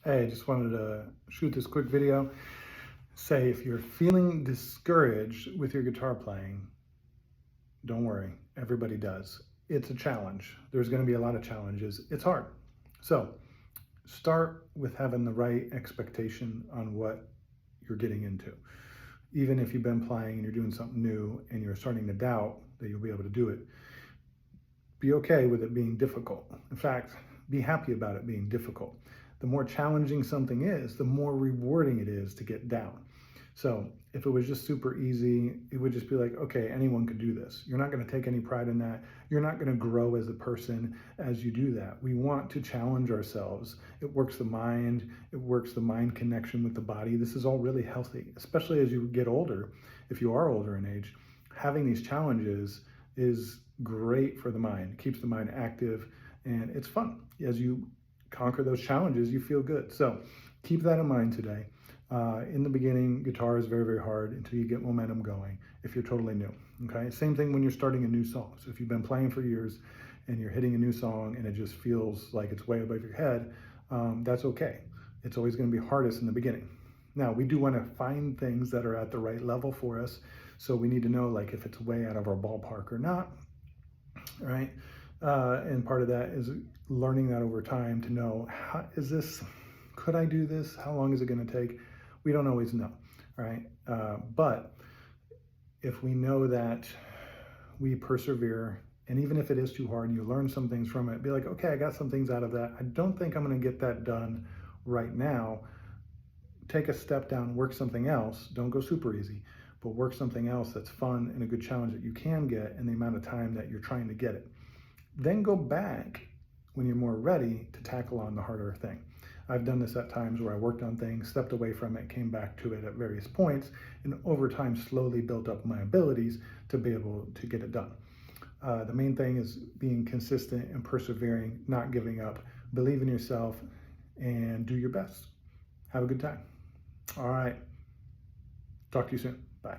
Hey, I just wanted to shoot this quick video. Say if you're feeling discouraged with your guitar playing, don't worry, everybody does. It's a challenge. There's going to be a lot of challenges. It's hard. So start with having the right expectation on what you're getting into. Even if you've been playing and you're doing something new and you're starting to doubt that you'll be able to do it, be okay with it being difficult. In fact, be happy about it being difficult. The more challenging something is, the more rewarding it is to get down. So if it was just super easy, it would just be like, okay, anyone could do this. You're not going to take any pride in that. You're not going to grow as a person as you do that. We want to challenge ourselves. It works the mind. It works the mind connection with the body. This is all really healthy, especially as you get older. If you are older in age, having these challenges is great for the mind. It keeps the mind active and it's fun. As you conquer those challenges, you feel good. So keep that in mind today. In the beginning, guitar is very, very hard until you get momentum going if you're totally new. Okay. Same thing when you're starting a new song. So if you've been playing for years and you're hitting a new song and it just feels like it's way above your head, that's okay. It's always going to be hardest in the beginning. Now, we do want to find things that are at the right level for us. So we need to know like if it's way out of our ballpark or not, right? And part of that is learning that over time to know, could I do this? How long is it going to take? We don't always know, right? But if we know that we persevere, and even if it is too hard and you learn some things from it, be like, okay, I got some things out of that. I don't think I'm going to get that done right now. Take a step down, work something else. Don't go super easy, but work something else that's fun and a good challenge that you can get in the amount of time that you're trying to get it. Then go back when you're more ready to tackle on the harder thing. I've done this at times where I worked on things, stepped away from it, came back to it at various points, and over time slowly built up my abilities to be able to get it done. The main thing is being consistent and persevering, not giving up, believe in yourself, and do your best. Have a good time. All right. Talk to you soon. Bye.